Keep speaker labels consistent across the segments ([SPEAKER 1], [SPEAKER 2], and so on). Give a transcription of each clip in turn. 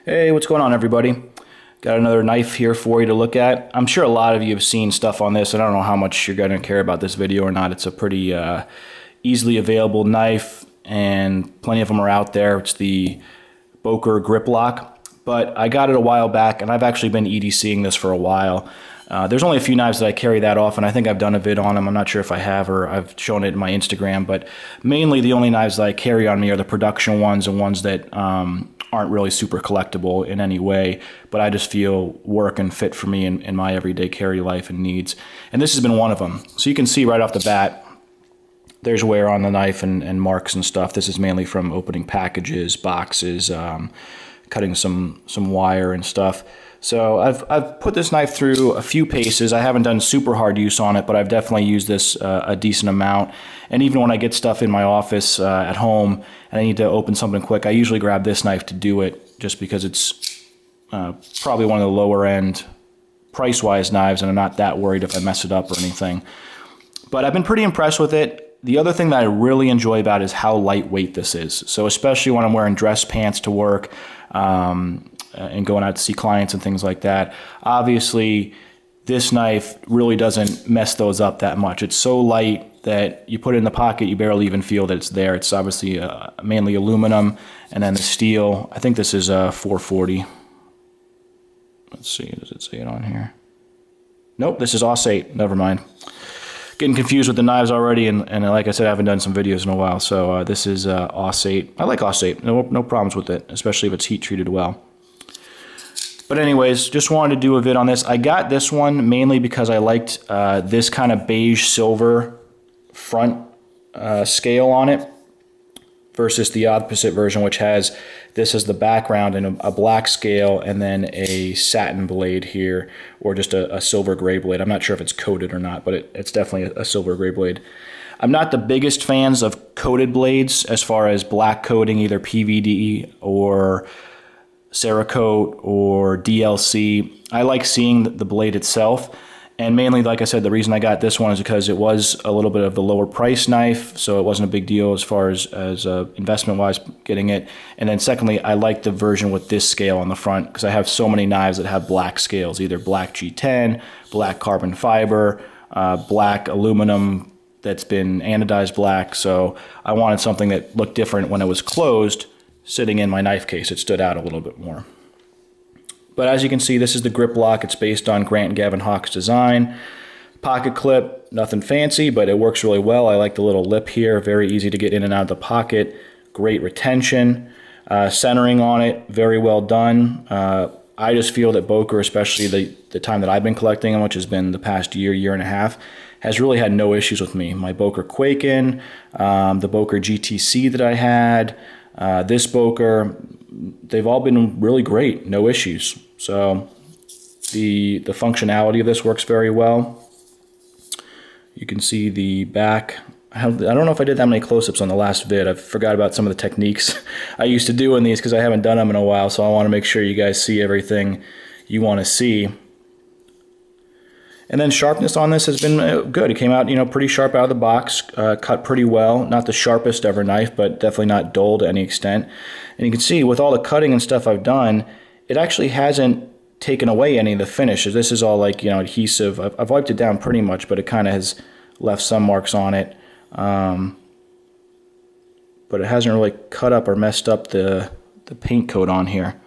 [SPEAKER 1] Hey, what's going on, everybody? Got another knife here for you to look at. I'm sure a lot of you have seen stuff on this, and I don't know how much you're going to care about this video or not. It's a pretty easily available knife, and plenty of them are out there. It's the Boker Griploc, but I got it a while back, and I've actually been EDCing this for a while. There's only a few knives that I carry that often. I think I've done a vid on them. I'm not sure if I have or I've shown it in my Instagram, but mainly the only knives that I carry on me are the production ones and ones that aren't really super collectible in any way, but I just feel work and fit for me in my everyday carry life and needs. And this has been one of them. So you can see right off the bat, there's wear on the knife and marks and stuff. This is mainly from opening packages, boxes, cutting some wire and stuff. So I've put this knife through a few paces. I haven't done super hard use on it, but I've definitely used this a decent amount. And even when I get stuff in my office at home and I need to open something quick, I usually grab this knife to do it, just because it's probably one of the lower end price-wise knives, and I'm not that worried if I mess it up or anything. But I've been pretty impressed with it. The other thing that I really enjoy about it is how lightweight this is. So especially when I'm wearing dress pants to work, and going out to see clients and things like that. Obviously, this knife really doesn't mess those up that much. It's so light that you put it in the pocket, you barely even feel that it's there. It's obviously mainly aluminum, and then the steel. I think this is 440. Let's see, does it say it on here? Nope, this is AUS-8. Never mind. Getting confused with the knives already, and like I said, I haven't done some videos in a while. So this is AUS-8. I like AUS-8. No problems with it, especially if it's heat treated well. But anyways, just wanted to do a vid on this. I got this one mainly because I liked this kind of beige silver front scale on it versus the opposite version, which has this as the background and a black scale and then a satin blade here, or just a silver gray blade. I'm not sure if it's coated or not, but it's definitely a silver gray blade. I'm not the biggest fans of coated blades as far as black coating, either PVD or Cerakote or DLC. I like seeing the blade itself, and mainly, like I said, the reason I got this one is because it was a little bit of the lower price knife, so it wasn't a big deal as far as investment wise getting it. And then secondly, I like the version with this scale on the front, because I have so many knives that have black scales, either black G10, black carbon fiber, black aluminum that's been anodized black. So I wanted something that looked different when it was closed. Sitting in my knife case, it stood out a little bit more. But as you can see, this is the Griploc. It's based on Grant and Gavin Hawk's design. Pocket clip, nothing fancy, but it works really well. I like the little lip here, very easy to get in and out of the pocket. Great retention. Centering on it, very well done. I just feel that Boker, especially the time that I've been collecting them, which has been the past year and a half, has really had no issues with me. My Boker Quaken, the Boker GTC that I had, this Boker, they've all been really great, no issues. So the functionality of this works very well. You can see the back. I don't know if I did that many close-ups on the last vid. I forgot about some of the techniques I used to do in these because I haven't done them in a while, so I want to make sure you guys see everything you want to see. And then sharpness on this has been good. It came out, pretty sharp out of the box, cut pretty well. Not the sharpest ever knife, but definitely not dull to any extent. And you can see with all the cutting and stuff I've done, it actually hasn't taken away any of the finishes. This is all like, adhesive. I've wiped it down pretty much, but it kind of has left some marks on it. But it hasn't really cut up or messed up the paint coat on here.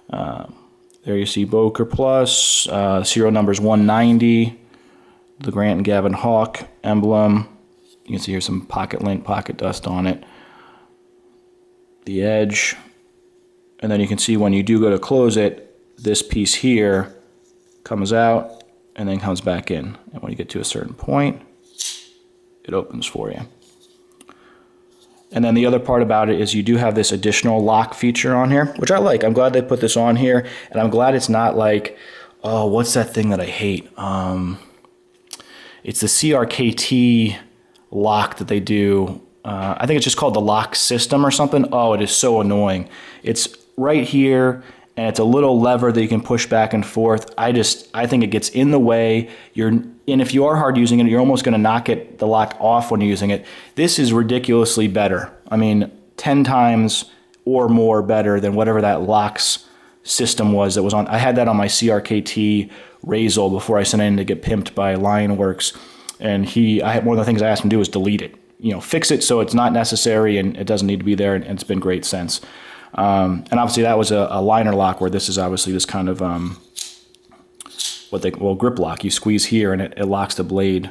[SPEAKER 1] There you see Boker Plus, serial number is 190, the Grant and Gavin Hawk emblem. You can see here's some pocket lint, pocket dust on it. The edge. And then you can see when you do go to close it, this piece here comes out and then comes back in. And when you get to a certain point, it opens for you. And then the other part about it is you do have this additional lock feature on here, which I like. I'm glad they put this on here, and I'm glad it's not like, oh, what's that thing that I hate? It's the CRKT lock that they do. I think it's just called the lock system or something. Oh, it is so annoying. It's right here, and it's a little lever that you can push back and forth. I think it gets in the way. And if you are hard using it, you're almost going to knock the lock off when you're using it. This is ridiculously better. I mean, 10 times or more better than whatever that locks system was that was on. I had that on my CRKT Razel before I sent it in to get pimped by Lionworks, and one of the things I asked him to do was delete it. You know, fix it so it's not necessary and it doesn't need to be there, and it's been great since. And obviously that was a liner lock, where this is obviously this kind of grip lock. You squeeze here and it locks the blade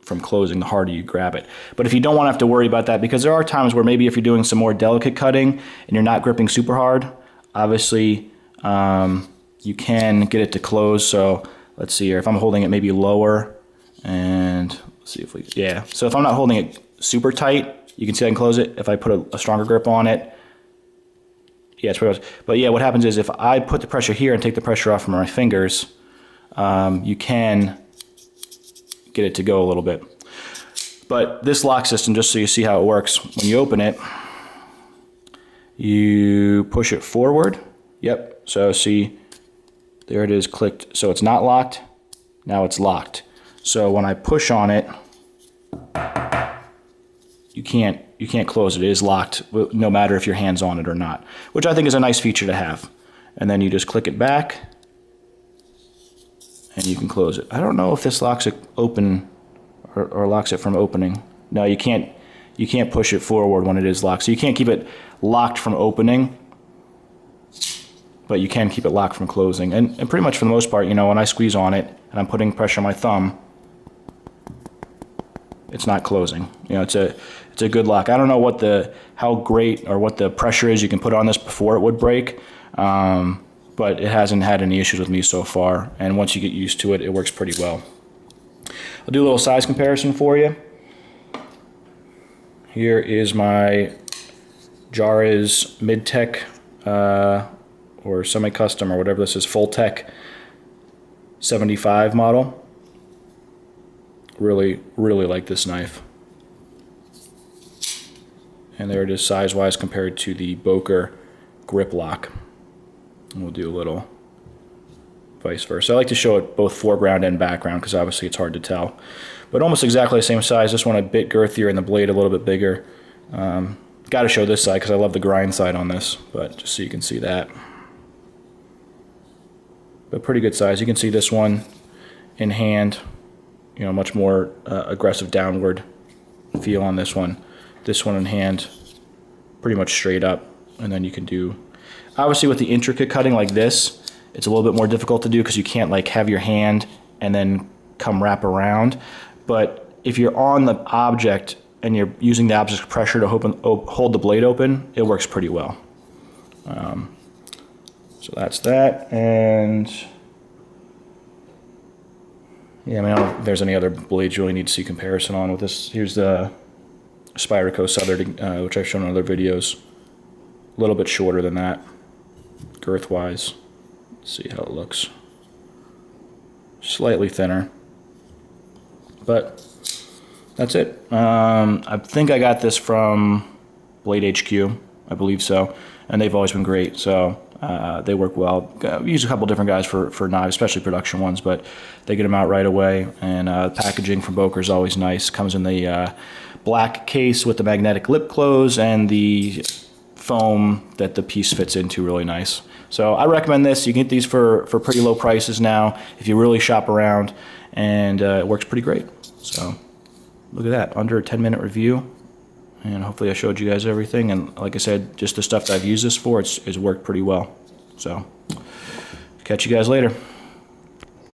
[SPEAKER 1] from closing the harder you grab it. But if you don't want to have to worry about that, because there are times where maybe if you're doing some more delicate cutting and you're not gripping super hard, obviously you can get it to close. So let's see here, if I'm holding it maybe lower, and let's see if yeah. So if I'm not holding it super tight, you can see I can close it. If I put a stronger grip on it, yeah, it's pretty much. But yeah, what happens is if I put the pressure here and take the pressure off from my fingers, you can get it to go a little bit. But this lock system, just so you see how it works, when you open it, you push it forward. Yep, so see, there it is clicked. So it's not locked, now it's locked. So when I push on it, you can't close it. It is locked no matter if your hand's on it or not, which I think is a nice feature to have. And then you just click it back and you can close it. I don't know if this locks it open or locks it from opening. No, you can't push it forward when it is locked. So you can't keep it locked from opening, but you can keep it locked from closing. And pretty much for the most part, you know, when I squeeze on it and I'm putting pressure on my thumb, it's not closing. You know, it's a good lock. I don't know how great or what the pressure is you can put on this before it would break, but it hasn't had any issues with me so far. And once you get used to it, it works pretty well. I'll do a little size comparison for you. Here is my Jariz Mid-Tech or semi-custom or whatever this is, Full-Tech 75 model. Really, really like this knife. And there it is size-wise compared to the Boker Griploc. And we'll do a little vice versa. I like to show it both foreground and background because obviously it's hard to tell. But almost exactly the same size. This one a bit girthier and the blade a little bit bigger. Got to show this side because I love the grind side on this, but just so you can see that. But pretty good size. You can see this one in hand. You know, much more aggressive downward feel on this one. This one in hand, pretty much straight up. And then you can do, obviously with the intricate cutting like this, it's a little bit more difficult to do because you can't like have your hand and then come wrap around. But if you're on the object and you're using the object's pressure to hold the blade open, it works pretty well. So that's that. And yeah, I mean, I don't know if there's any other blades you really need to see comparison on with this. Here's the Spyderco Southern, which I've shown in other videos. A little bit shorter than that, girth-wise. Let's see how it looks. Slightly thinner, but that's it. I think I got this from Blade HQ, I believe so, and they've always been great. So they work well. We use a couple different guys for knives, especially production ones, but they get them out right away. And packaging from Boker is always nice. Comes in the black case with the magnetic lip close and the foam that the piece fits into, really nice. So I recommend this. You can get these for pretty low prices now if you really shop around, and it works pretty great. So look at that, under a 10-minute review. And hopefully I showed you guys everything. And like I said, just the stuff that I've used this for, it's worked pretty well. So catch you guys later.